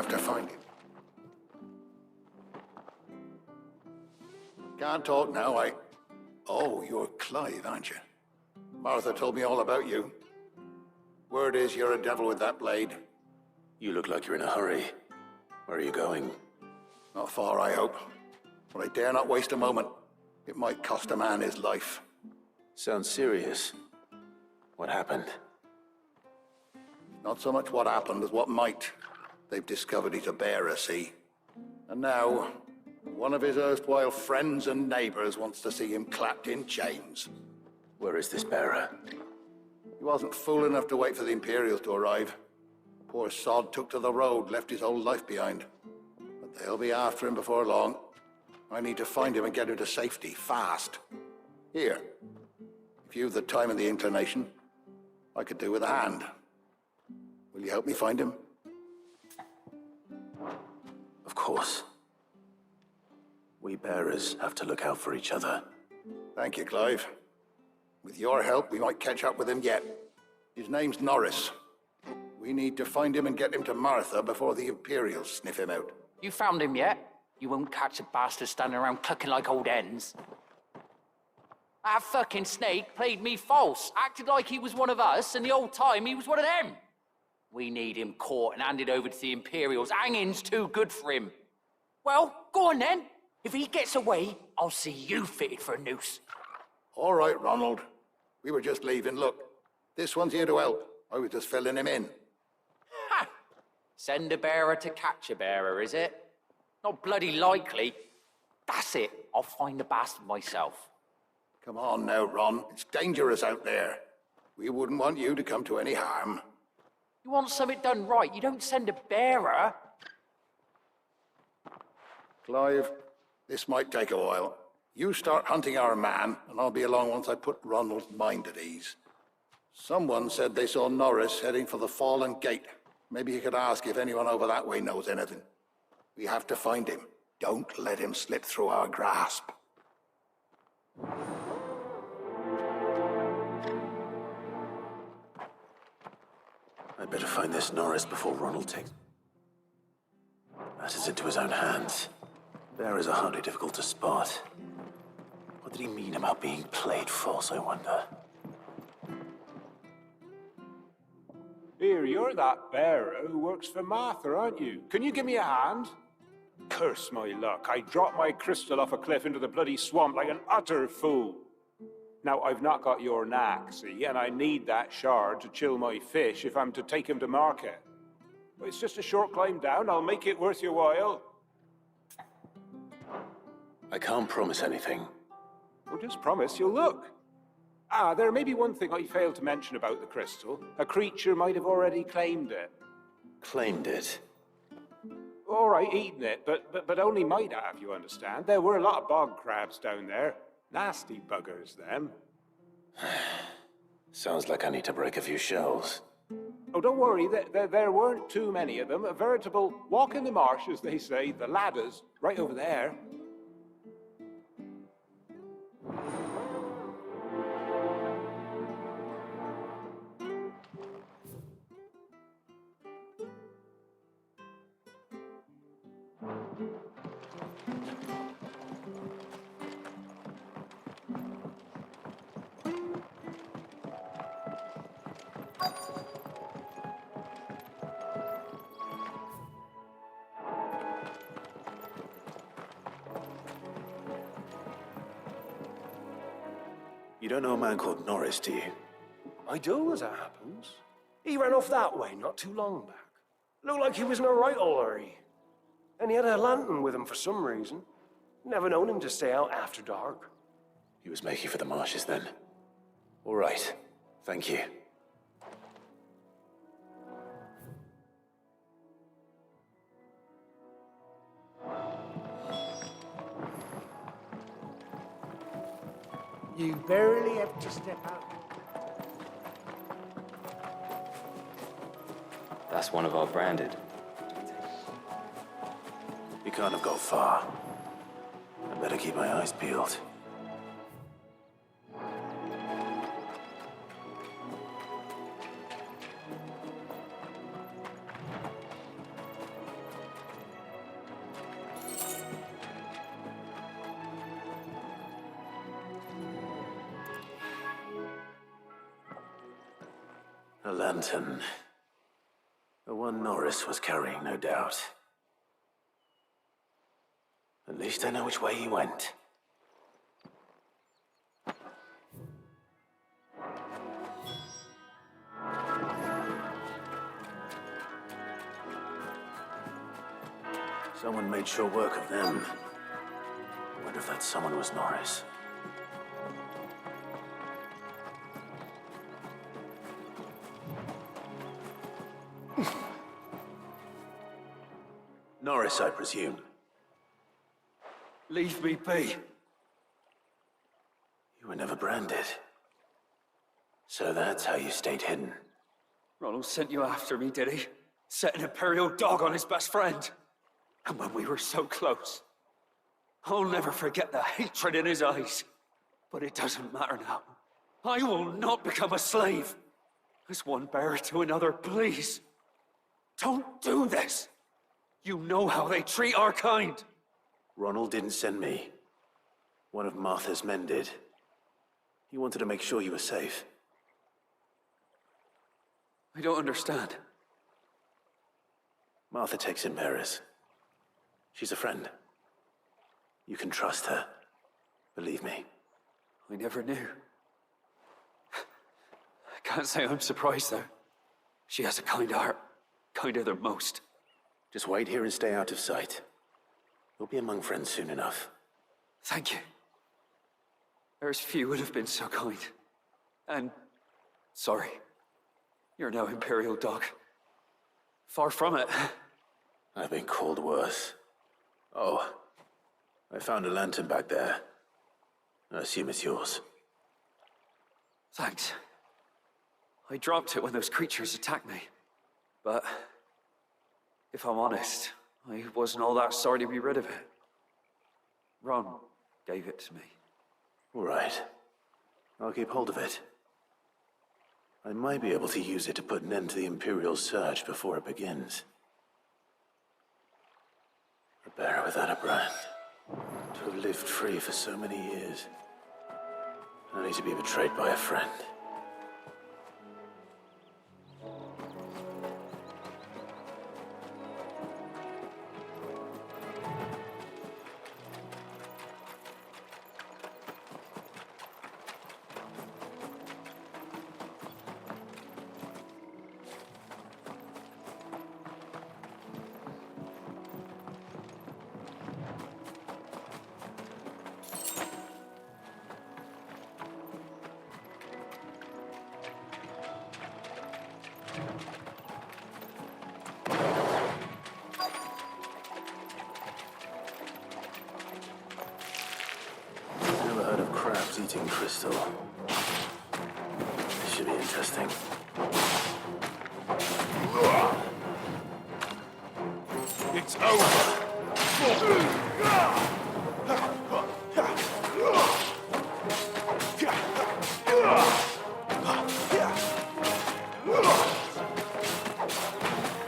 have to find him. Can't talk now, Oh, you're Clive, aren't you? Martha told me all about you. Word is you're a devil with that blade. You look like you're in a hurry. Where are you going? Not far, I hope. But I dare not waste a moment. It might cost a man his life. Sounds serious. What happened? Not so much what happened as what might. They've discovered he's a bearer, see? And now, one of his erstwhile friends and neighbors wants to see him clapped in chains. Where is this bearer? He wasn't fool enough to wait for the Imperials to arrive. Poor sod took to the road, left his whole life behind. But they'll be after him before long. I need to find him and get him to safety, fast. Here, if you've the time and the inclination, I could do with a hand. Will you help me find him? Of course. We bearers have to look out for each other. Thank you, Clive. With your help, we might catch up with him yet. His name's Norris. We need to find him and get him to Martha before the Imperials sniff him out. You found him yet? You won't catch a bastard standing around clucking like old hens. That fucking snake played me false, acted like he was one of us, and the whole time he was one of them. We need him caught and handed over to the Imperials. Hanging's too good for him. Well, go on then. If he gets away, I'll see you fitted for a noose. All right, Ronald. We were just leaving. Look, this one's here to help. I was just filling him in. Ha! Send a bearer to catch a bearer, is it? Not bloody likely. That's it. I'll find the bastard myself. Come on now, Ron. It's dangerous out there. We wouldn't want you to come to any harm. You want something done right, you don't send a bearer. Clive, this might take a while. You start hunting our man, and I'll be along once I put Ronald's mind at ease. Someone said they saw Norris heading for the Fallen Gate. Maybe you could ask if anyone over that way knows anything. We have to find him. Don't let him slip through our grasp. I'd better find this Norris before Ronald takes matters into his own hands. Bearers are hardly difficult to spot. What did he mean about being played false, I wonder? Here, you're that bearer who works for Martha, aren't you? Can you give me a hand? Curse my luck, I dropped my crystal off a cliff into the bloody swamp like an utter fool. Now, I've not got your knack, see, and I need that shard to chill my fish if I'm to take him to market. But it's just a short climb down, I'll make it worth your while. I can't promise anything. Well, just promise you'll look. There may be one thing I failed to mention about the crystal. A creature might have already claimed it. Claimed it? All right, eaten it, but only might have, you understand. There were a lot of bog crabs down there. Nasty buggers, them. Sounds like I need to break a few shells. Oh, don't worry, there weren't too many of them. A veritable walk in the marsh, as they say, the ladders, right over there. You don't know a man called Norris, do you? I do, as it happens. He ran off that way not too long back. Looked like he was in a right old hurry. And he had a lantern with him for some reason. Never known him to stay out after dark. He was making for the marshes then. All right. Thank you. You barely have to step out. That's one of our branded. You can't have gone far. I better keep my eyes peeled. A lantern. The one Norris was carrying, no doubt. At least I know which way he went. Someone made sure work of them. I wonder if that someone was Norris. Norris, I presume. Leave me be. You were never branded. So that's how you stayed hidden. Ronald sent you after me, did he? Set an Imperial dog on his best friend. And when we were so close, I'll never forget the hatred in his eyes. But it doesn't matter now. I will not become a slave. As one bearer to another, please. Don't do this. You know how they treat our kind. Ronald didn't send me. One of Martha's men did. He wanted to make sure you were safe. I don't understand. Martha takes in bearers. She's a friend. You can trust her. Believe me. I never knew. I can't say I'm surprised, though. She has a kind heart. Kinder than most. Just wait here and stay out of sight. You'll be among friends soon enough. Thank you. There's few would have been so kind. And sorry. You're no Imperial dog. Far from it. I've been called worse. Oh, I found a lantern back there. I assume it's yours. Thanks. I dropped it when those creatures attacked me. But if I'm honest, I wasn't all that sorry to be rid of it. Ron gave it to me. All right. I'll keep hold of it. I might be able to use it to put an end to the Imperial surge before it begins. A bearer without a brand. To have lived free for so many years. Only to be betrayed by a friend. Never heard of crabs eating crystal. This should be interesting. It's over.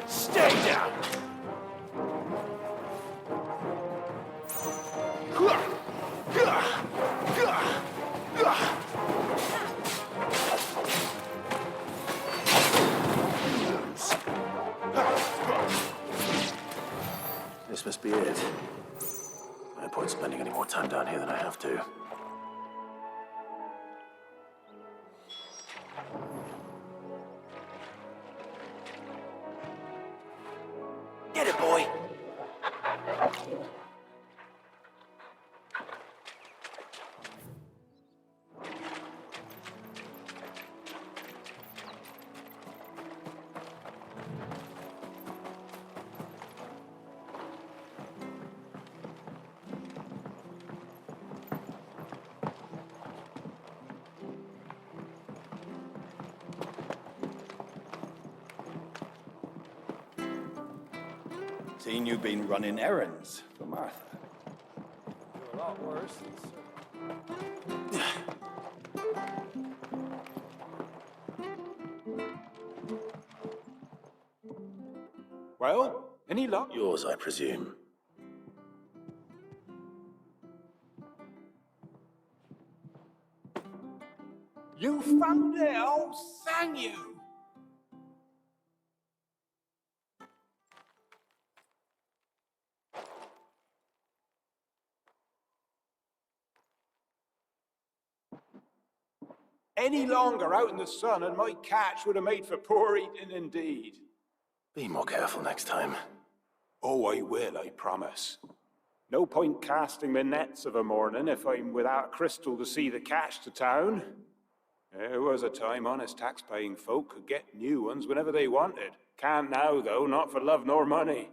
Stay down. This must be it. No point spending any more time down here than I have to. Get it, boy! Seen you been running errands for Martha. You're a lot worse than Sir. Well, any luck? Yours, I presume. You found it! Oh, thank you! Any longer out in the sun and my catch would have made for poor eating indeed. Be more careful next time. Oh, I will, I promise. No point casting my nets of a morning if I'm without a crystal to see the catch to town. There was a time honest tax-paying folk could get new ones whenever they wanted. Can't now, though, not for love nor money.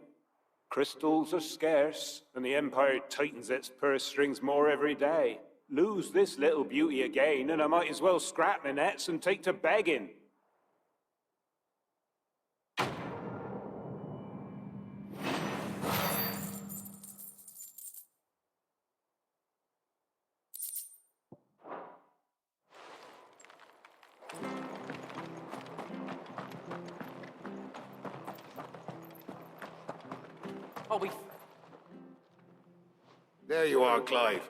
Crystals are scarce, and the Empire tightens its purse strings more every day. Lose this little beauty again, and I might as well scrap my nets and take to begging. Oh, we... There you are, Clive.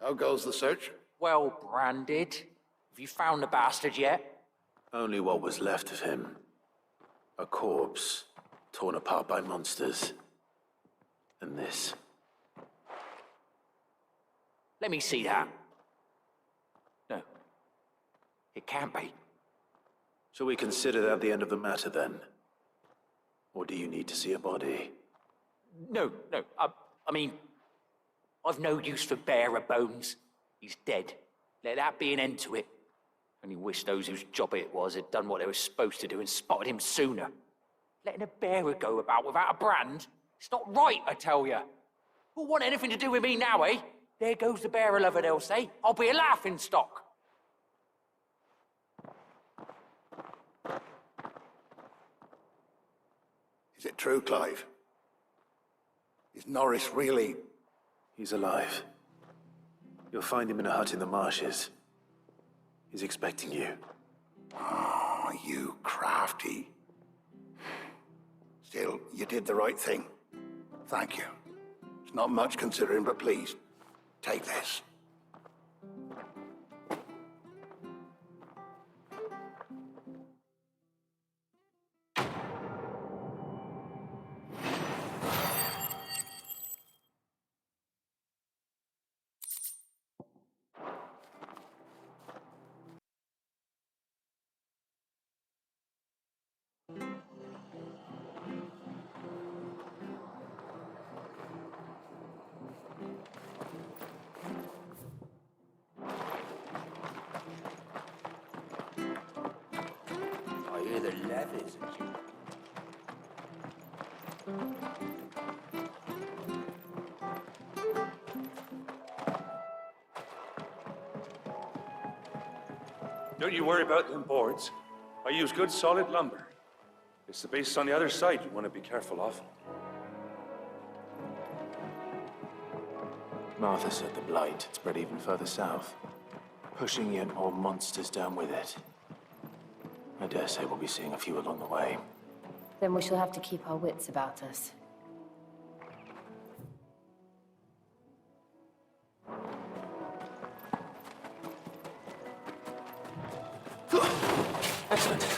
How goes the search? Well branded. Have you found the bastard yet? Only what was left of him. A corpse, torn apart by monsters. And this. Let me see that. No. It can't be. Shall we consider that the end of the matter, then? Or do you need to see a body? No. I mean, I've no use for bearer bones. He's dead. Let that be an end to it. Only wish those whose job it was had done what they were supposed to do and spotted him sooner. Letting a bearer go about without a brand? It's not right, I tell you. Who'll want anything to do with me now, eh? There goes the bearer lover, they'll say. I'll be a laughing stock. Is it true, Clive? Is Norris really... He's alive. You'll find him in a hut in the marshes. He's expecting you. Oh, you crafty. Still, you did the right thing. Thank you. It's not much considering, but please, take this. I hear the leathers and you. Don't you worry about them boards. I use good solid lumber. It's the base on the other side you want to be careful of. Martha said the blight had spread even further south, pushing yet more monsters down with it. I dare say we'll be seeing a few along the way. Then we shall have to keep our wits about us. Excellent.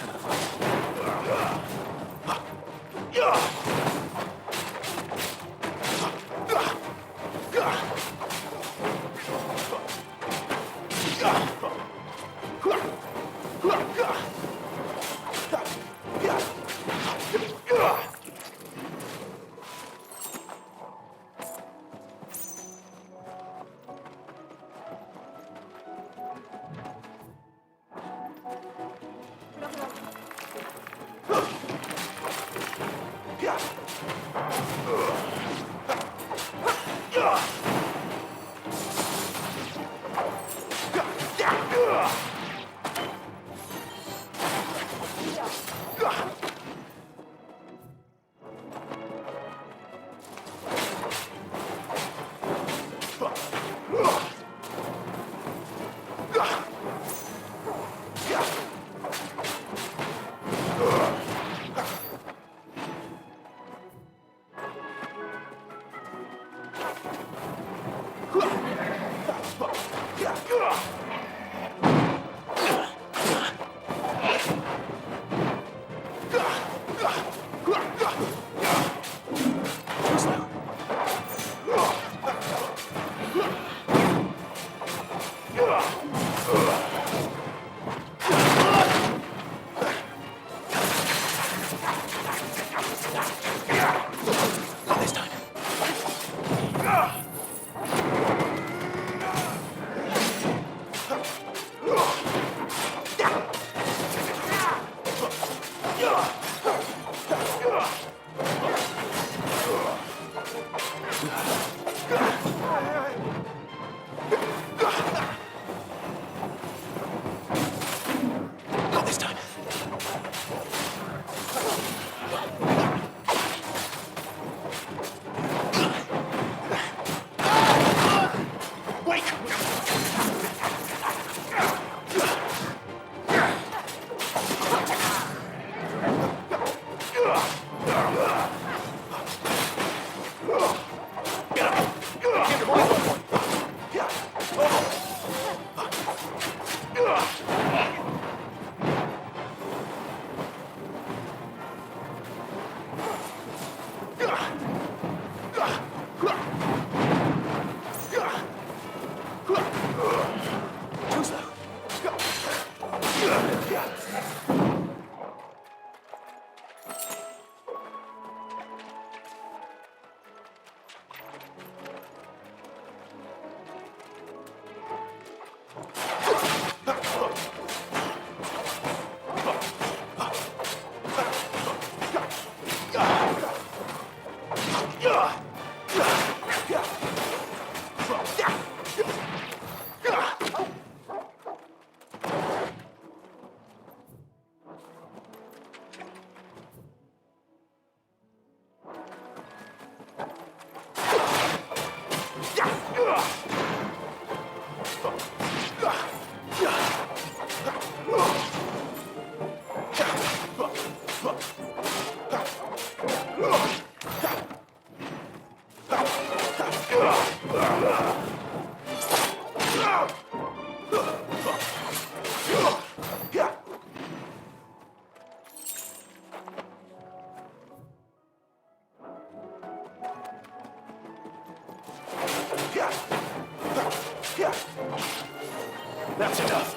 That's enough.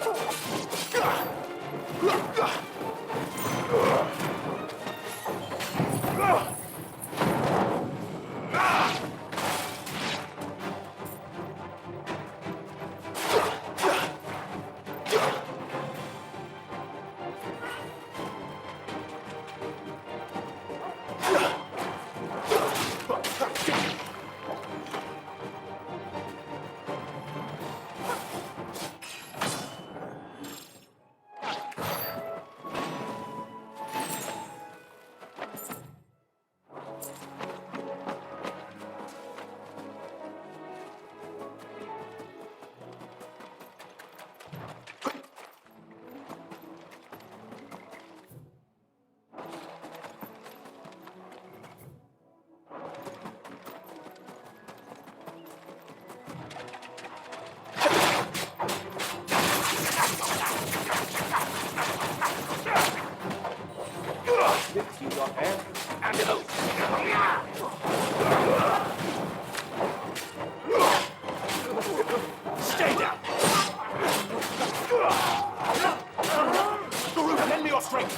Stay down! Garuda, lend me your strength!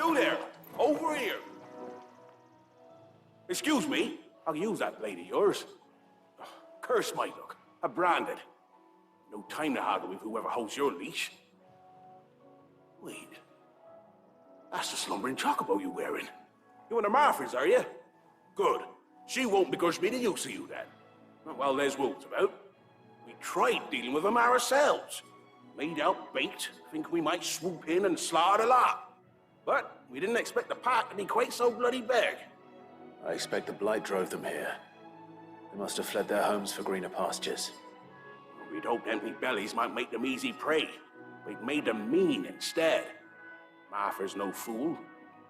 You there! Over here! Excuse me, I'll use that blade of yours. Curse my luck. I'm branded. No time to haggle with whoever holds your leash. Wait. That's the slumbering chocobo you're wearing. You one of Martha's, are you? Good. She won't begrudge me the use of you, then. Not while there's wolves about. We tried dealing with them ourselves. Made out bait, thinking we might swoop in and slaughter the lot. But we didn't expect the pack to be quite so bloody big. I expect the blight drove them here. They must have fled their homes for greener pastures. We'd hoped empty bellies might make them easy prey. We'd made them mean instead. Martha's no fool,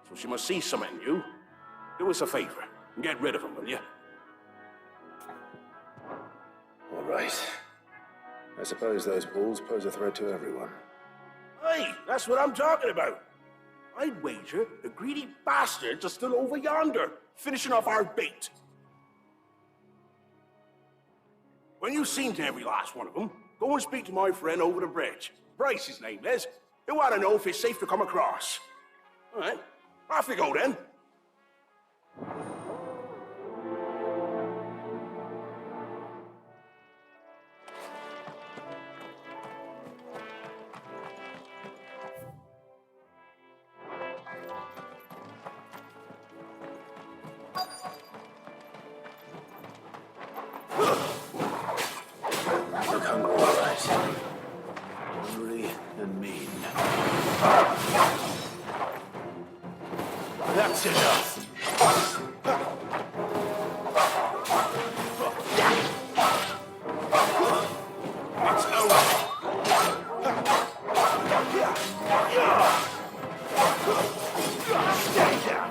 so she must see something in you. Do us a favor and get rid of them, will you? All right. I suppose those bulls pose a threat to everyone. Hey, that's what I'm talking about. I'd wager the greedy bastards are still over yonder, finishing off our bait. When you've seen to every last one of them, go and speak to my friend over the bridge. Bryce, his name is. He'll want to know if it's safe to come across. All right, off you go then. Look hungry, all right. Hungry and mean. That's enough. It's over. Stay down.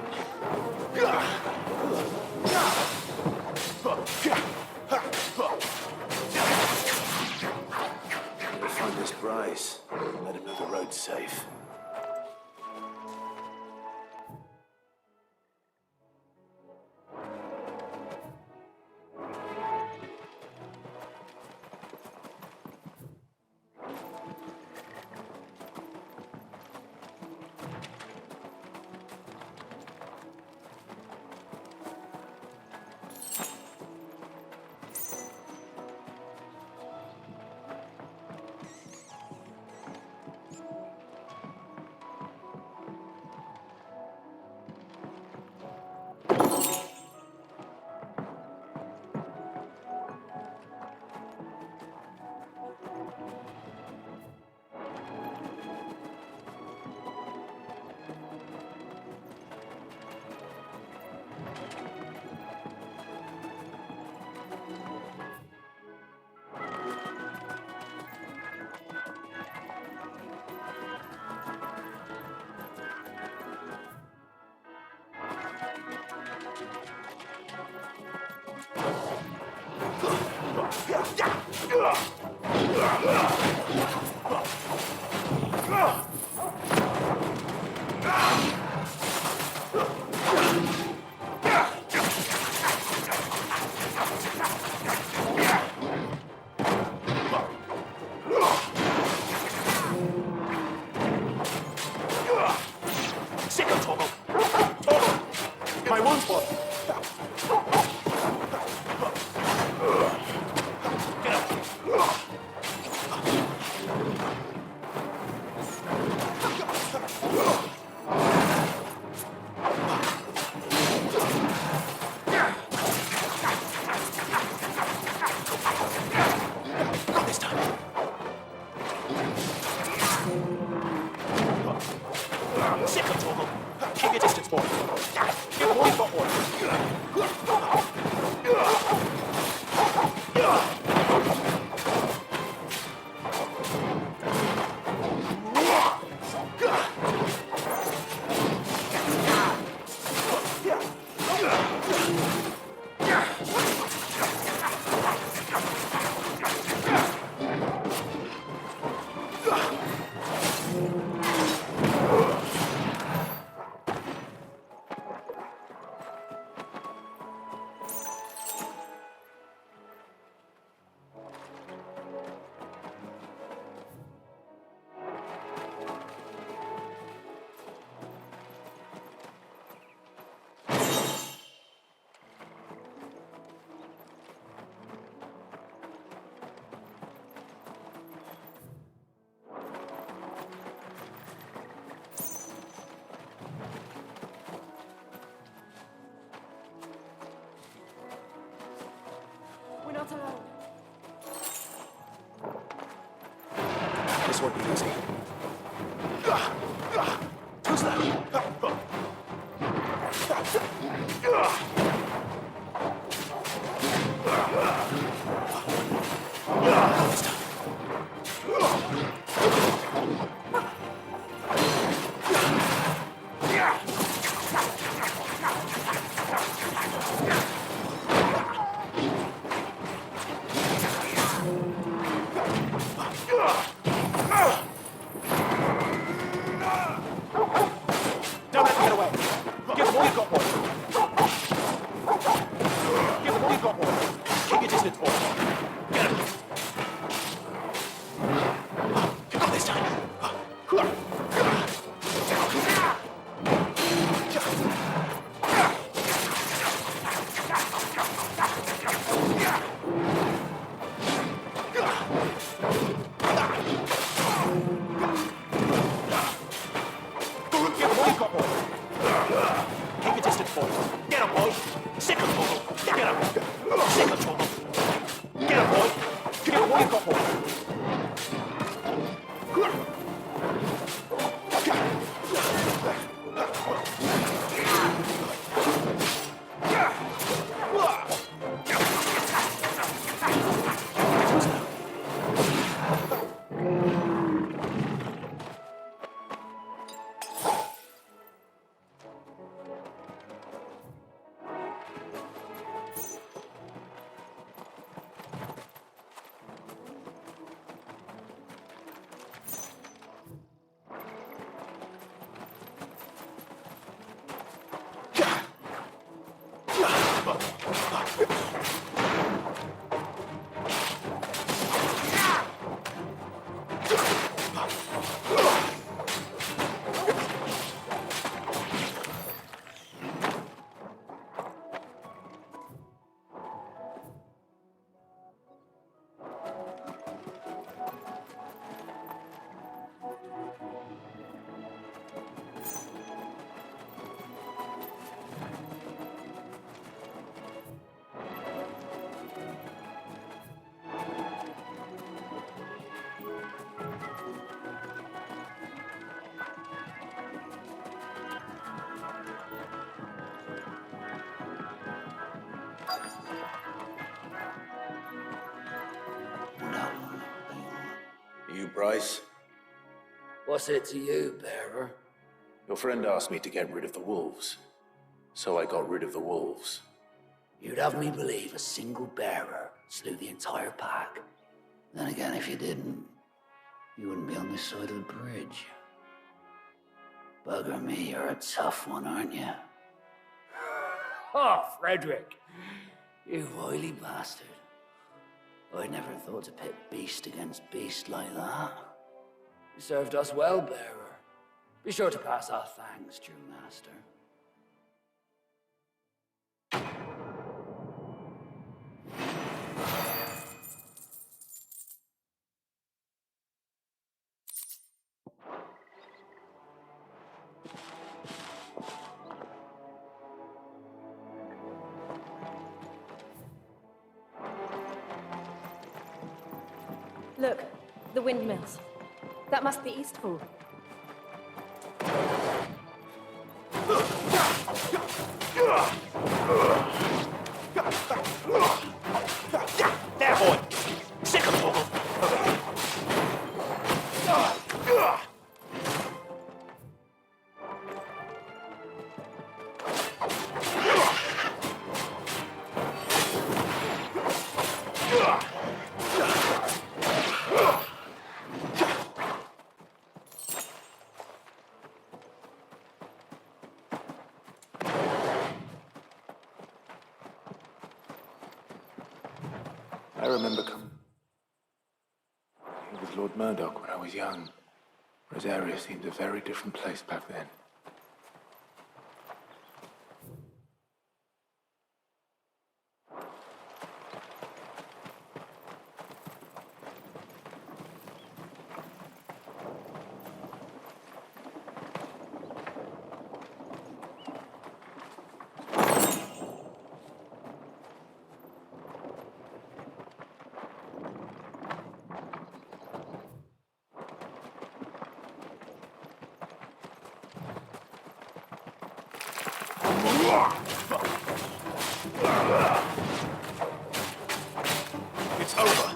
We'll find this Bryce. Let him know the road's safe. My wound's one. Get up. won't be easy. Who's that? Don't let him get away. Give him all you've got, boy. Give him all you've got, boy. Keep your distance, boy. Get him. You got this time. Give him all you've got, boy. Keep your distance, boy. Get him, boy. Sick of trouble. Get him. Sick of trouble. Get him, boy. Give him all you've got, boy. You, Bryce? What's it to you, bearer? Your friend asked me to get rid of the wolves. So I got rid of the wolves. You'd have me believe a single bearer slew the entire pack. Then again, if you didn't, you wouldn't be on this side of the bridge. Bugger me, you're a tough one, aren't you? Oh, Frederick! You wily bastard. I never thought to pit beast against beast like that. You served us well, bearer. Be sure to pass our thanks, true master. Look, the windmills. That must be Eastpool. There, boy. Sick of trouble. I remember coming with Lord Murdoch when I was young. Rosaria seemed a very different place back then. It's over.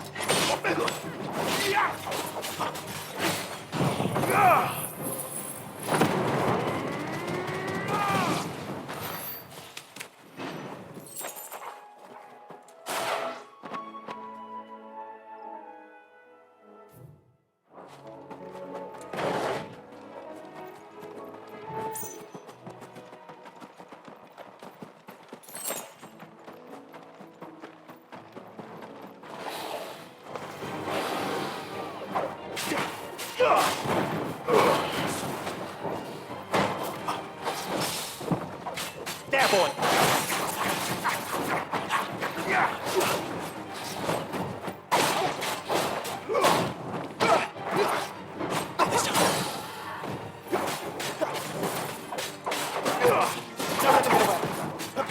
There, boy.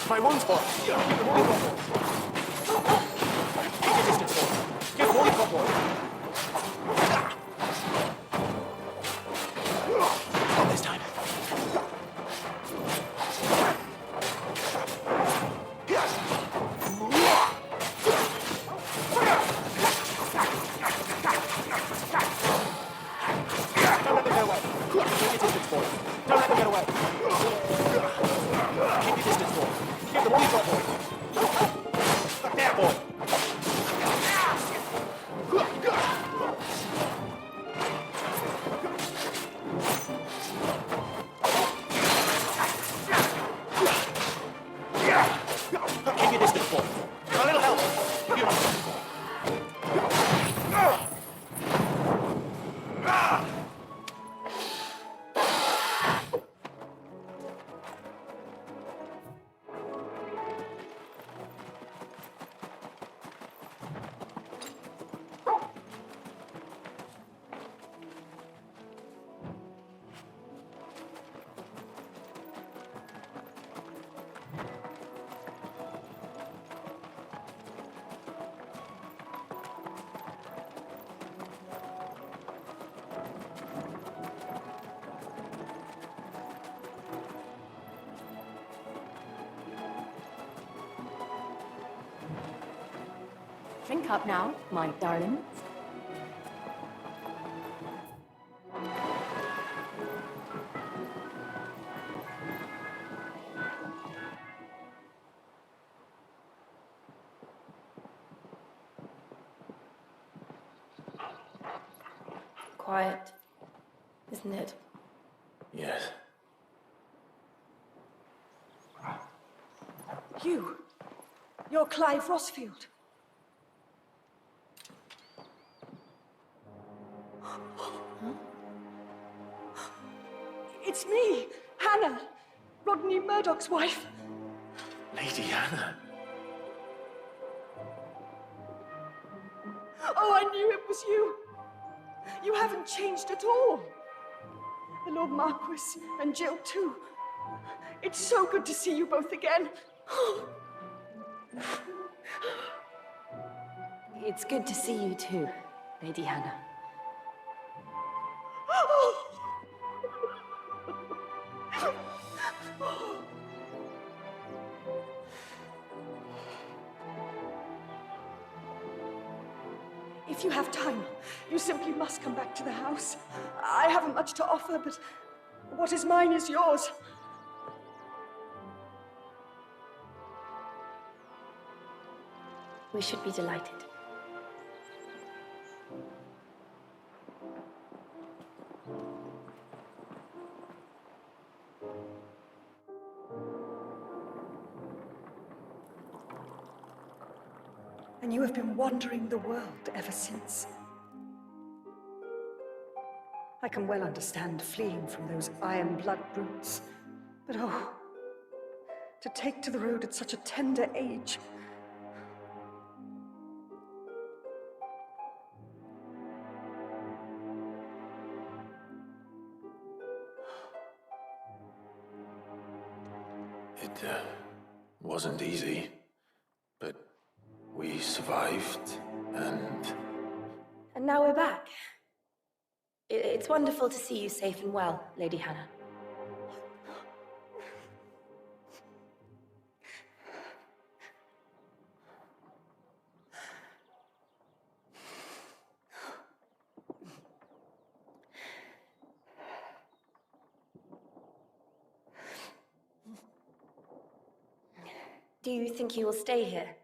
My wounds, boy. Keep your distance, boy. Get the lollipop, boy. Not this time. Don't let them get away. Keep your distance, boy. Don't let them get away. Keep your distance, boy. Get the lollipop, boy. There, boy. Keep your distance, boy. A little help. Drink up now, my darling. Quiet, isn't it? Yes. You're Clive Rossfield. It's me, Hannah, Rodney Murdoch's wife. Lady Hannah. Oh, I knew it was you. You haven't changed at all. The Lord Marquis and Jill too. It's so good to see you both again. It's good to see you too, Lady Hannah. If you have time, you simply must come back to the house. I haven't much to offer, but what is mine is yours. We should be delighted. And you have been wandering the world ever since. I can well understand fleeing from those iron blood brutes, but oh, to take to the road at such a tender age. It wasn't easy, but we survived, and... And now we're back. It's wonderful to see you safe and well, Lady Hannah. Do you think he will stay here,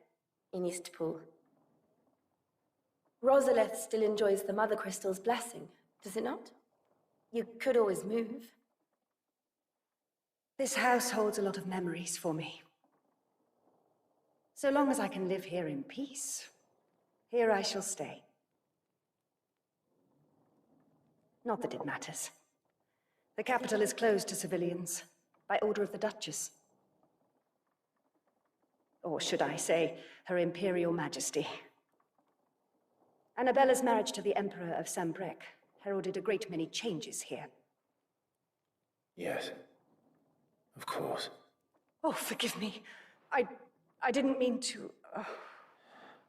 in Eastpool? Rosalith still enjoys the Mother Crystal's blessing, does it not? You could always move. This house holds a lot of memories for me. So long as I can live here in peace, here I shall stay. Not that it matters. The capital is closed to civilians, by order of the Duchess. Or should I say, Her Imperial Majesty. Annabella's marriage to the Emperor of Sambrec heralded a great many changes here. Yes. Of course. Oh, forgive me. I didn't mean to...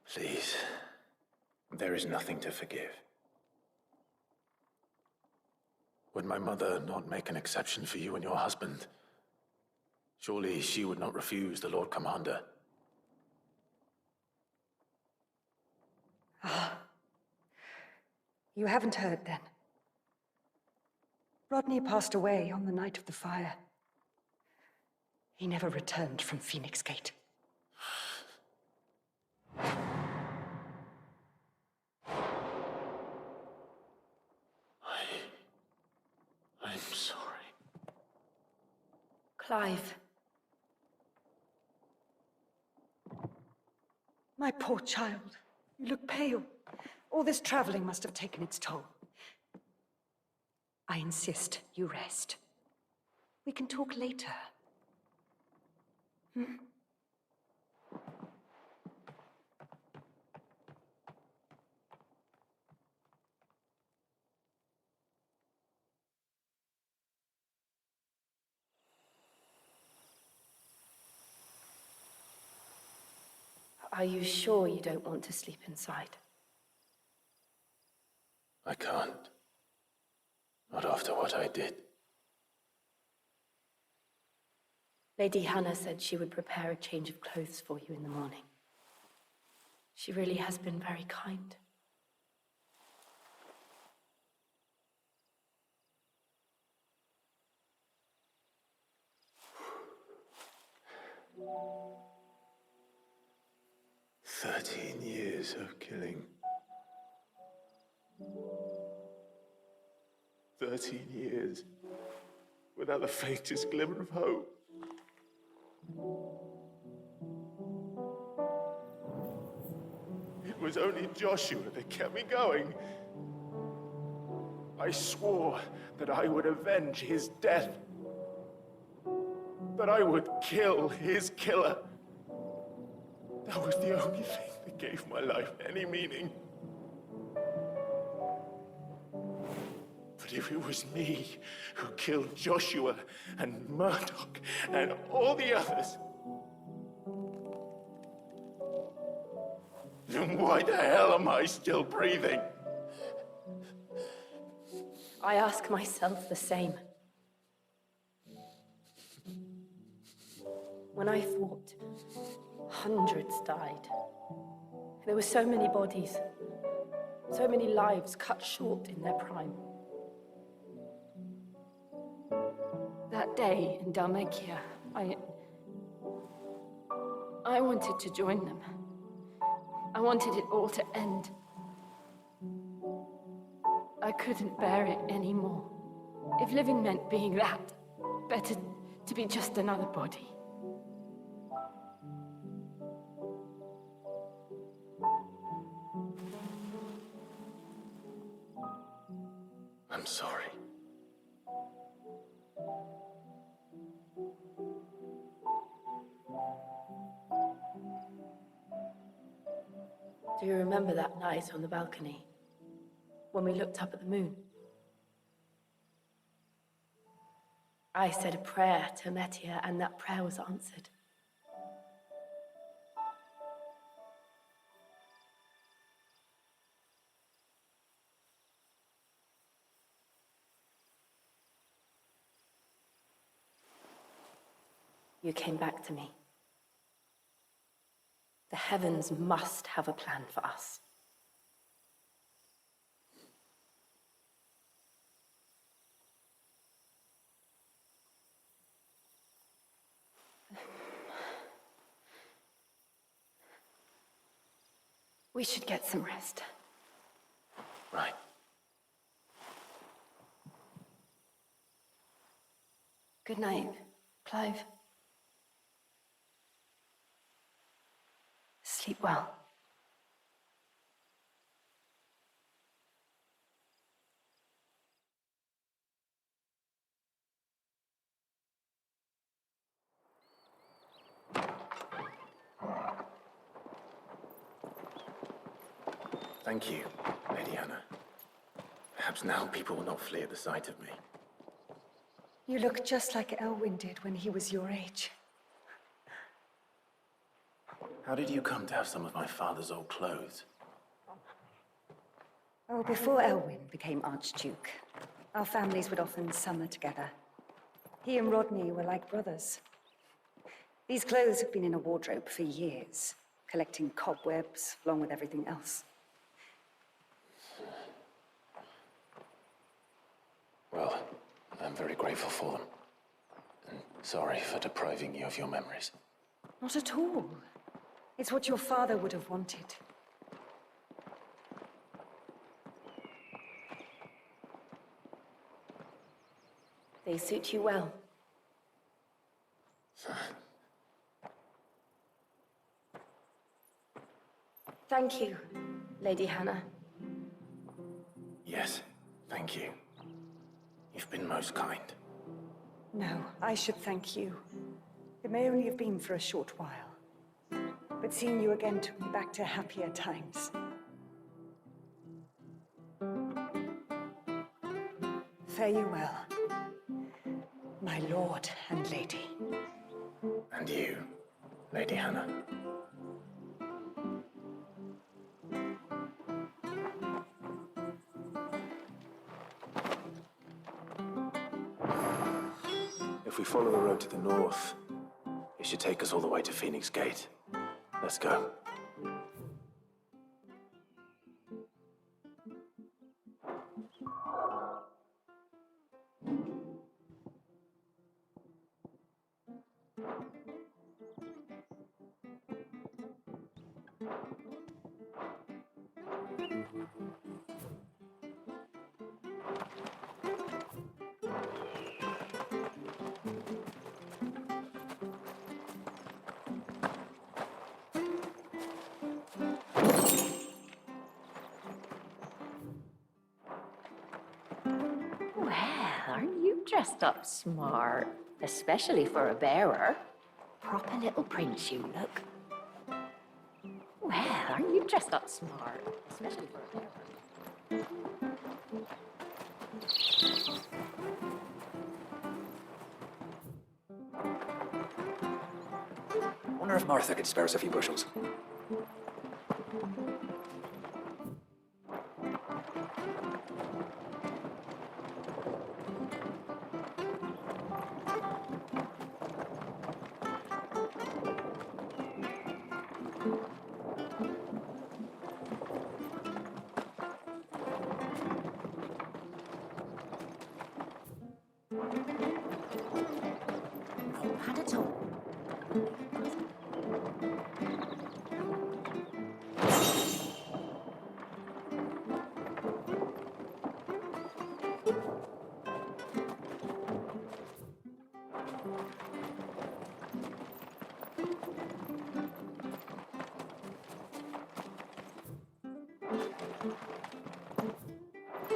Please. There is nothing to forgive. Would my mother not make an exception for you and your husband? Surely she would not refuse the Lord Commander. Ah. You haven't heard, then. Rodney passed away on the night of the fire. He never returned from Phoenix Gate. I'm sorry. Clive. My poor child. You look pale. All this traveling must have taken its toll. I insist you rest. We can talk later. Hmm? Are you sure you don't want to sleep inside? I can't. Not after what I did. Lady Hannah said she would prepare a change of clothes for you in the morning. She really has been very kind. "13 years of killing. 13 years without the faintest glimmer of hope. It was only Joshua that kept me going. I swore that I would avenge his death. That I would kill his killer. That was the only thing that gave my life any meaning. But if it was me who killed Joshua and Murdoch and all the others, then why the hell am I still breathing? I ask myself the same. When I fought, hundreds died. There were so many bodies, so many lives cut short in their prime. That day in Dalmacia, I wanted to join them. I wanted it all to end. I couldn't bear it anymore. If living meant being that, better to be just another body. I'm sorry. Do you remember that night on the balcony, when we looked up at the moon? I said a prayer to Metia, and that prayer was answered. You came back to me. The heavens must have a plan for us. We should get some rest. Right. Good night, Clive. Sleep well. Thank you, Lady Hannah. Perhaps now people will not flee at the sight of me. You look just like Elwyn did when he was your age. How did you come to have some of my father's old clothes? Oh, before Elwyn became Archduke, our families would often summer together. He and Rodney were like brothers. These clothes have been in a wardrobe for years, collecting cobwebs along with everything else. Well, I'm very grateful for them. And sorry for depriving you of your memories. Not at all. It's what your father would have wanted. They suit you well. Thank you, Lady Hannah. Yes, thank you. You've been most kind. No, I should thank you. It may only have been for a short while, but seeing you again took me back to happier times. Fare you well, my lord and lady. And you, Lady Hannah. If we follow the road to the north, it should take us all the way to Phoenix Gate. Let's go. Well, aren't you dressed up smart? Especially for a bearer. Proper little prince you look. Well, aren't you dressed up smart? Especially for a bearer. Wonder if Martha could spare us a few bushels. Not bad at all.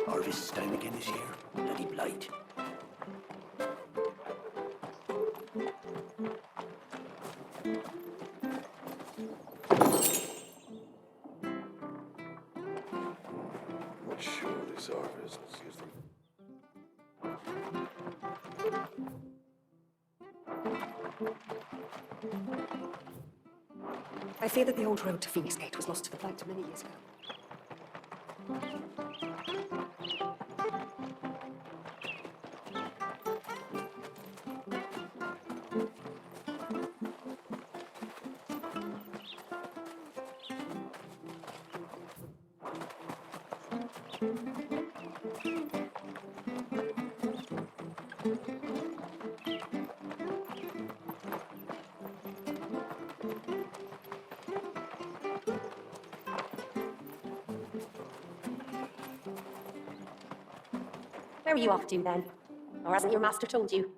Harvest time again this year. Bloody blight. Surely Zarva's used them. I fear that the old road to Phoenix Gate was lost to the blight many years ago. Where are you off to, then? Or hasn't your master told you?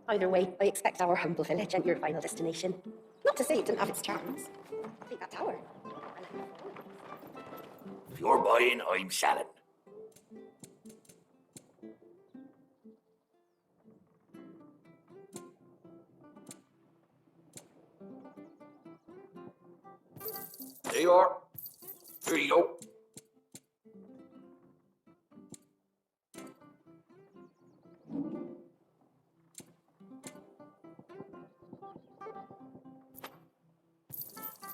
Either way, I expect our humble village and your final destination. Not to say it didn't have its charms. I think that tower. If you're buying, I'm selling. There you are. Here you go.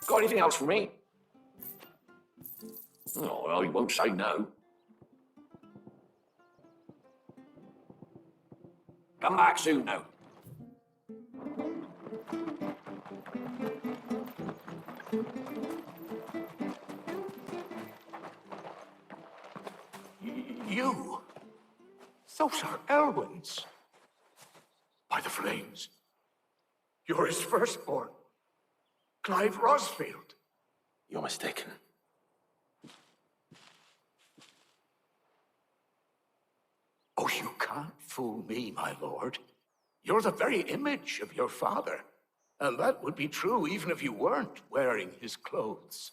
Got anything else for me? Oh, well, you won't say no. Come back soon now. You? Those are Elwyn's. By the flames. You're his firstborn. Clive Rosfield. You're mistaken. Oh, you can't fool me, my lord. You're the very image of your father. And that would be true even if you weren't wearing his clothes.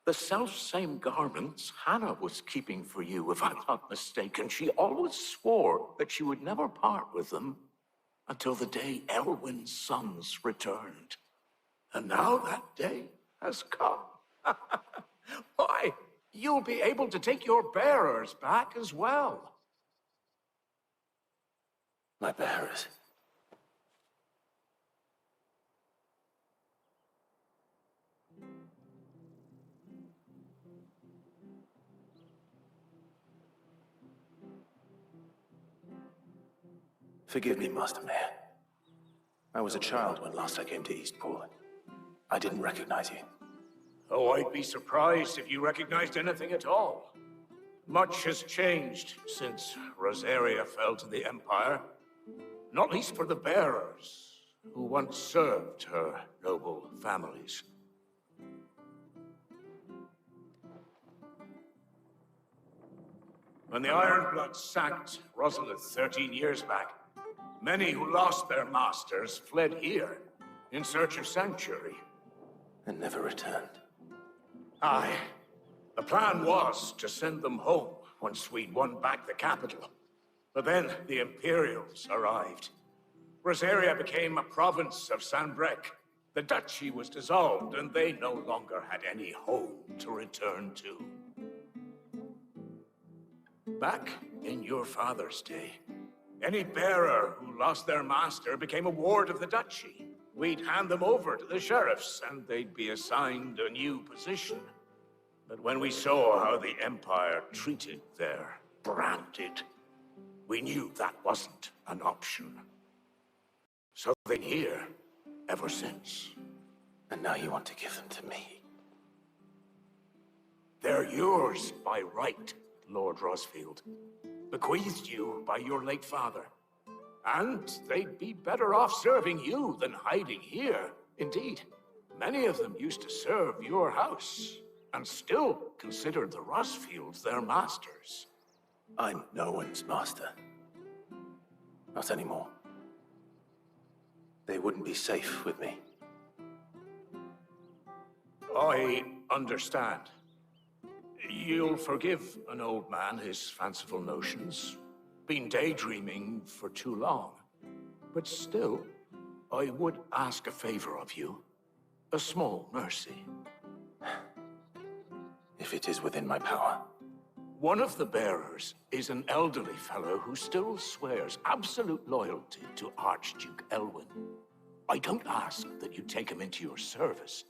The self-same garments Hannah was keeping for you, if I'm not mistaken. She always swore that she would never part with them until the day Elwyn's sons returned. And now that day has come. Why, you'll be able to take your bearers back as well. My bearers? Forgive me, Master Mayor. I was a child when last I came to Eastpool. I didn't recognize you. Oh, I'd be surprised if you recognized anything at all. Much has changed since Rosaria fell to the Empire. Not least for the bearers, who once served her noble families. When the Ironbloods sacked Rosalith 13 years back, many who lost their masters fled here in search of sanctuary. And never returned. Aye. The plan was to send them home once we'd won back the capital. But then the Imperials arrived. Rosaria became a province of Sanbrec. The duchy was dissolved, and they no longer had any home to return to. Back in your father's day, any bearer who lost their master became a ward of the duchy. We'd hand them over to the sheriffs, and they'd be assigned a new position. But when we saw how the Empire treated their branded, we knew that wasn't an option. So they've been here ever since. And now you want to give them to me? They're yours by right, Lord Rosfield. Bequeathed you by your late father. And they'd be better off serving you than hiding here. Indeed, many of them used to serve your house, and still considered the Rosfields their masters. I'm no one's master. Not anymore. They wouldn't be safe with me. I understand. You'll forgive an old man his fanciful notions. Been daydreaming for too long. But still, I would ask a favor of you. A small mercy. If it is within my power. One of the bearers is an elderly fellow who still swears absolute loyalty to Archduke Elwyn. I don't ask that you take him into your service,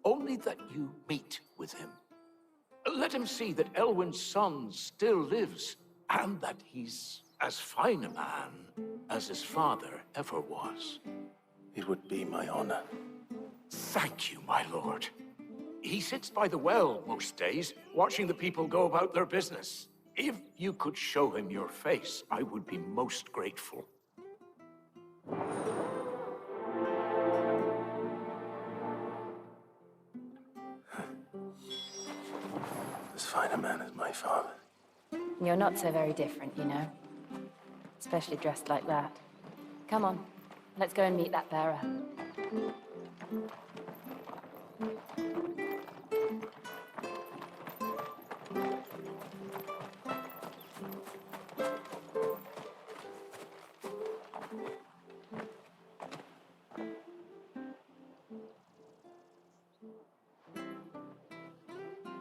only that you meet with him. Let him see that Elwyn's son still lives, and that he's as fine a man as his father ever was. It would be my honor. Thank you, my lord. He sits by the well most days, watching the people go about their business. If you could show him your face, I would be most grateful. As fine a man as my father. You're not so very different, you know. especially dressed like that. Come on, let's go and meet that bearer.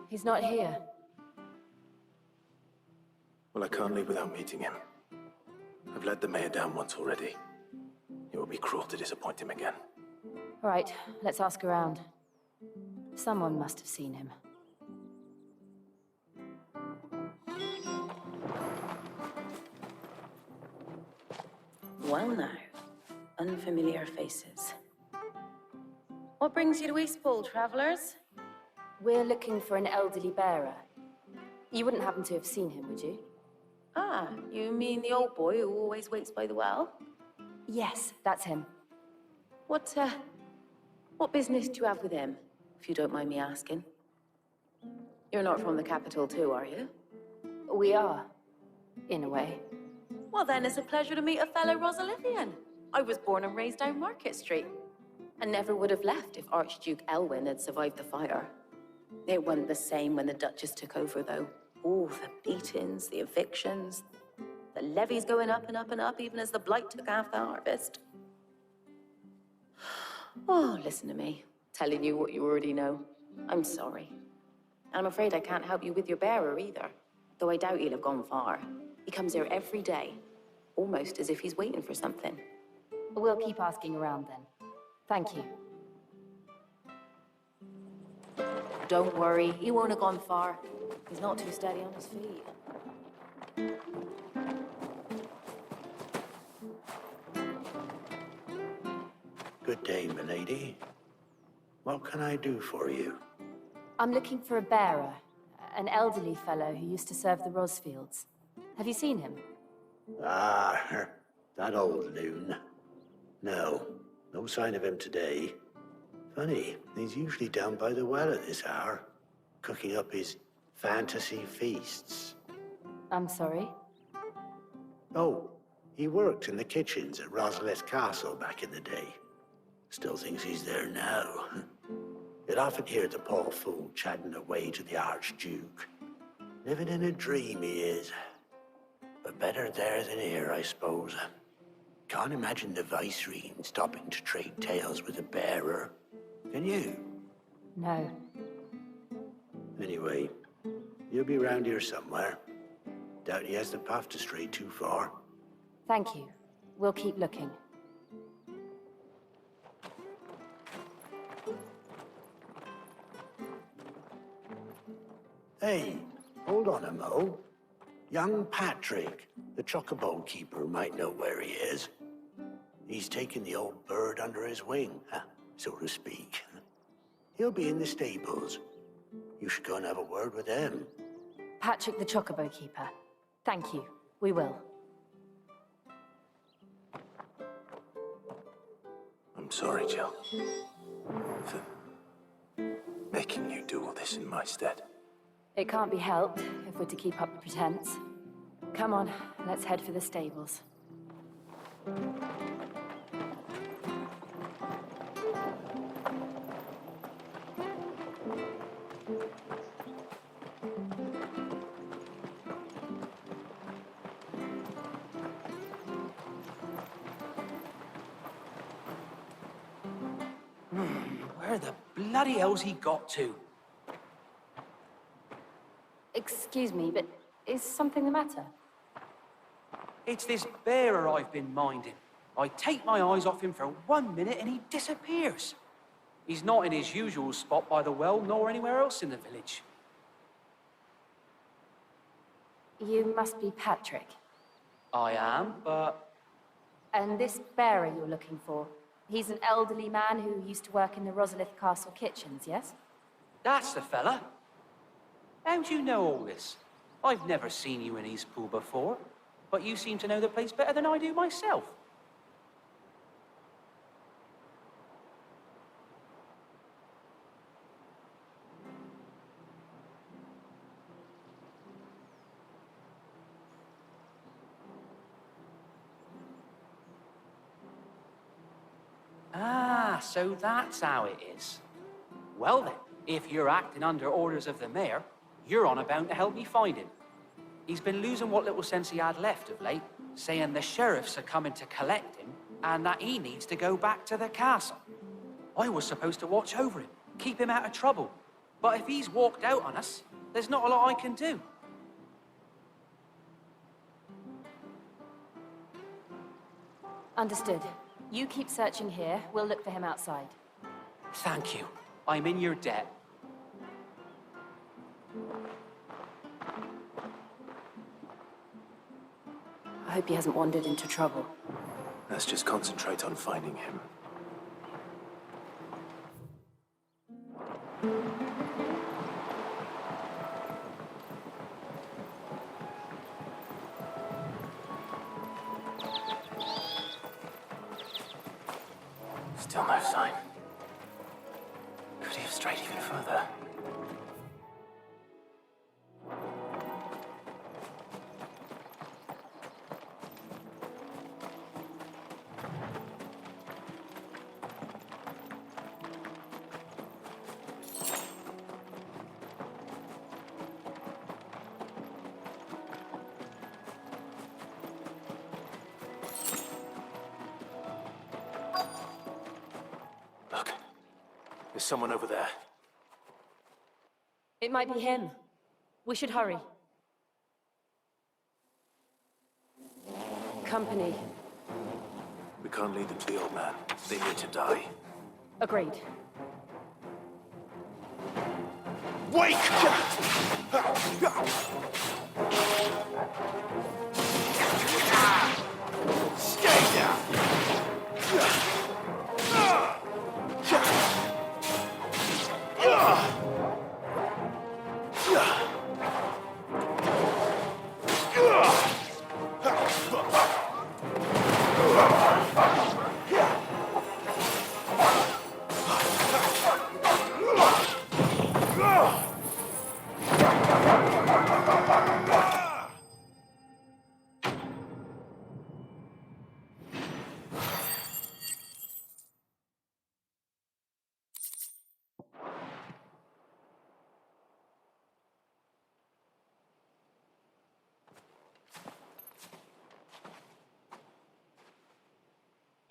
He's not here. Well, I can't leave without meeting him. I've let the mayor down once already. It would be cruel to disappoint him again. All right, let's ask around. Someone must have seen him. Well now, unfamiliar faces. What brings you to Eastpool, travelers? We're looking for an elderly bearer. You wouldn't happen to have seen him, would you? Ah, you mean the old boy who always waits by the well? Yes, that's him. What business do you have with him, if you don't mind me asking? You're not from the capital too, are you? We are, in a way. Well then, it's a pleasure to meet a fellow Rosalithian. I was born and raised down Market Street, and never would have left if Archduke Elwyn had survived the fire. It wasn't the same when the Duchess took over, though. Oh, the beatings, the evictions, the levies going up and up and up, even as the blight took half the harvest. Oh, listen to me, telling you what you already know. I'm sorry. And I'm afraid I can't help you with your bearer either, though I doubt he'll have gone far. He comes here every day, almost as if he's waiting for something. We'll keep asking around then. Thank you. Don't worry, he won't have gone far. He's not too steady on his feet. Good day, milady. What can I do for you? I'm looking for a bearer, an elderly fellow who used to serve the Rosfields. Have you seen him? Ah, that old loon. No, no sign of him today. Funny, he's usually down by the well at this hour, cooking up his fantasy feasts. I'm sorry? Oh, he worked in the kitchens at Rosalith Castle back in the day. Still thinks he's there now. You'd often hear the poor fool chatting away to the Archduke. Living in a dream he is. But better there than here, I suppose. Can't imagine the Viceroy stopping to trade tales with a bearer. Can you? No. Anyway, he'll be around here somewhere. Doubt he has the path to stray too far. Thank you. We'll keep looking. Hey, hold on a mo. Young Patrick, the chocobo keeper, might know where he is. He's taken the old bird under his wing, so to speak. He'll be in the stables. You should go and have a word with him. Patrick the Chocobo Keeper. Thank you. We will. I'm sorry, Jill. For making you do all this in my stead. It can't be helped if we're to keep up the pretense. Come on, let's head for the stables. Where the bloody hell's he got to? Excuse me, but is something the matter? It's this bearer I've been minding. I take my eyes off him for 1 minute and he disappears. He's not in his usual spot by the well, nor anywhere else in the village. You must be Patrick. I am, but... And this bearer you're looking for, he's an elderly man who used to work in the Rosalith Castle kitchens, yes? That's the fella. How do you know all this? I've never seen you in Eastpool before, but you seem to know the place better than I do myself. Ah, so that's how it is. Well then, if you're acting under orders of the mayor, you're on about to help me find him. He's been losing what little sense he had left of late, saying the sheriffs are coming to collect him and that he needs to go back to the castle. I was supposed to watch over him, keep him out of trouble. But if he's walked out on us, there's not a lot I can do. Understood. You keep searching here. We'll look for him outside. Thank you. I'm in your debt. I hope he hasn't wandered into trouble. Let's just concentrate on finding him. Still no sign. Could he have strayed even further? Look, there's someone over there. It might be him. We should hurry. Company. We can't lead them to the old man. They need to die. Agreed. Wake! Stay down!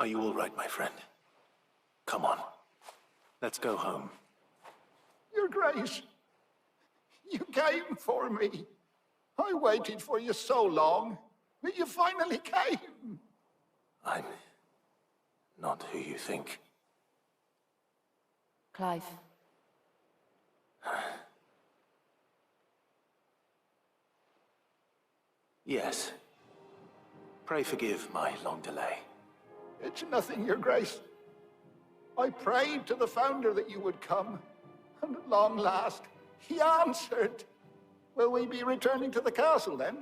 Are you all right, my friend? Come on. Let's go home. Your Grace, you came for me. I waited for you so long, but you finally came. I'm not who you think. Clive. Yes. Pray forgive my long delay. It's nothing, Your Grace. I prayed to the Founder that you would come, and at long last, he answered. Will we be returning to the castle, then?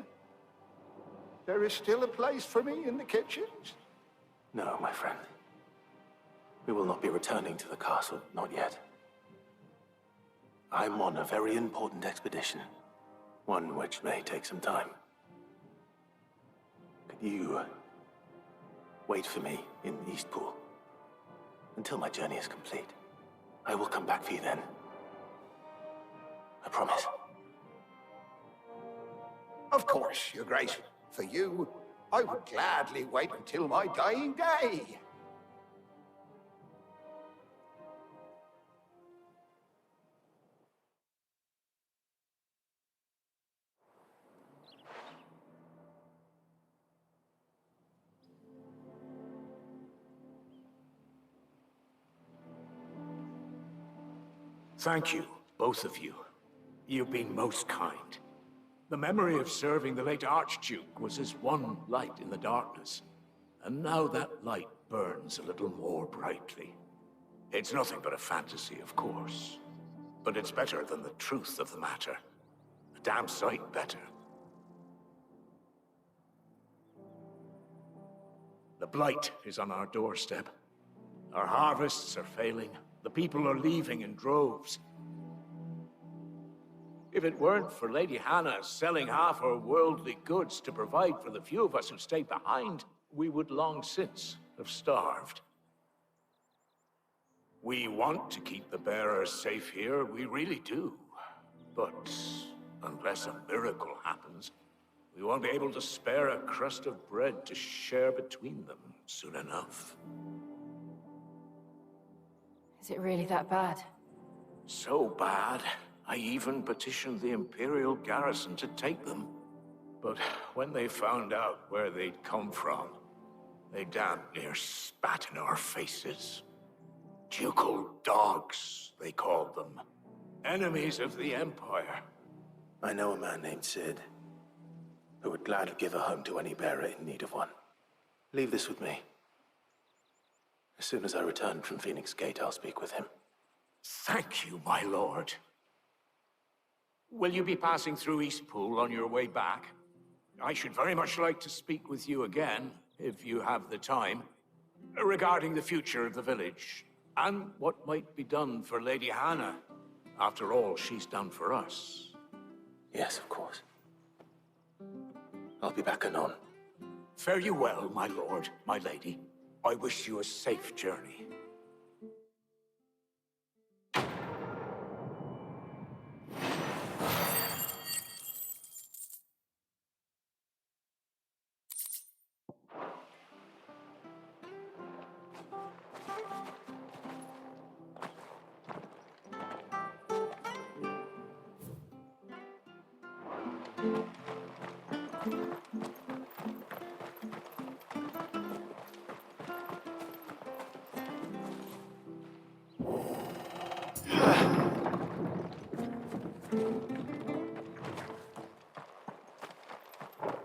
There is still a place for me in the kitchens? No, my friend. We will not be returning to the castle, not yet. I'm on a very important expedition, one which may take some time. Could you wait for me in Eastpool until my journey is complete? I will come back for you then. I promise. Of course, Your Grace. For you, I would gladly wait until my dying day. Thank you, both of you. You've been most kind. The memory of serving the late Archduke was as one light in the darkness, and now that light burns a little more brightly. It's nothing but a fantasy, of course, but it's better than the truth of the matter. A damn sight better. The blight is on our doorstep. Our harvests are failing. The people are leaving in droves. If it weren't for Lady Hannah selling half her worldly goods to provide for the few of us who stayed behind, we would long since have starved. We want to keep the bearers safe here, we really do. But unless a miracle happens, we won't be able to spare a crust of bread to share between them soon enough. Is it really that bad? So bad, I even petitioned the Imperial garrison to take them. But when they found out where they'd come from, they damn near spat in our faces. Ducal dogs, they called them. Enemies of the Empire. I know a man named Sid, who would gladly give a home to any bearer in need of one. Leave this with me. As soon as I return from Phoenix Gate, I'll speak with him. Thank you, my lord. Will you be passing through Eastpool on your way back? I should very much like to speak with you again, if you have the time, regarding the future of the village, and what might be done for Lady Hannah, after all she's done for us. Yes, of course. I'll be back anon. Fare you well, my lord, my lady. I wish you a safe journey.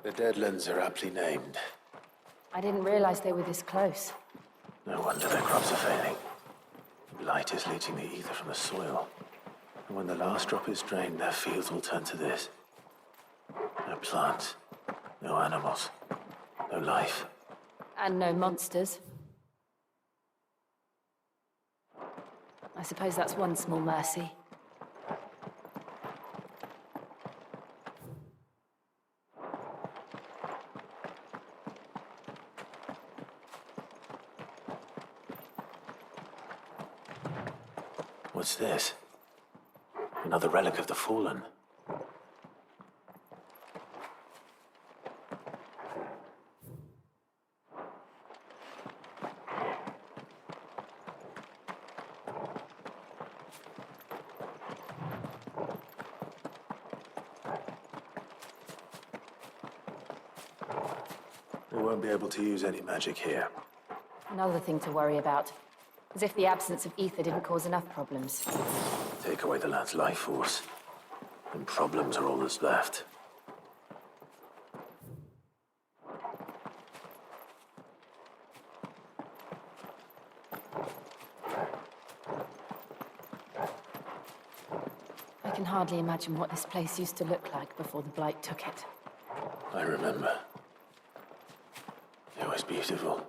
The Deadlands are aptly named. I didn't realize they were this close. No wonder their crops are failing. Blight is leaching the ether from the soil. And when the last drop is drained, their fields will turn to this. No plants, no animals, no life. And no monsters. I suppose that's one small mercy. What's this? Another relic of the Fallen. We won't be able to use any magic here. Another thing to worry about. As if the absence of ether didn't cause enough problems. Take away the lad's life force, and problems are all that's left. I can hardly imagine what this place used to look like before the Blight took it. I remember. It was beautiful.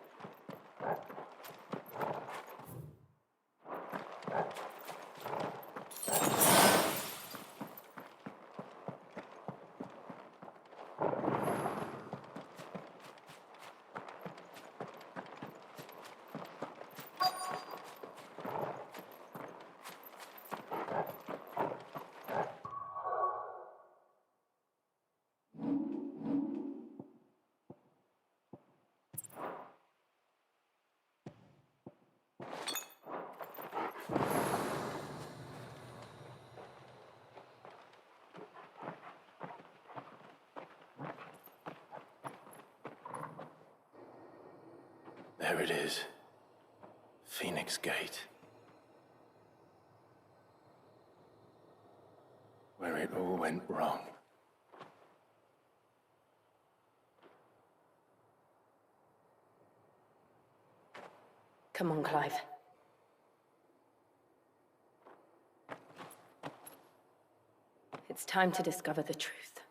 There it is. Phoenix Gate. Where it all went wrong. Come on, Clive. It's time to discover the truth.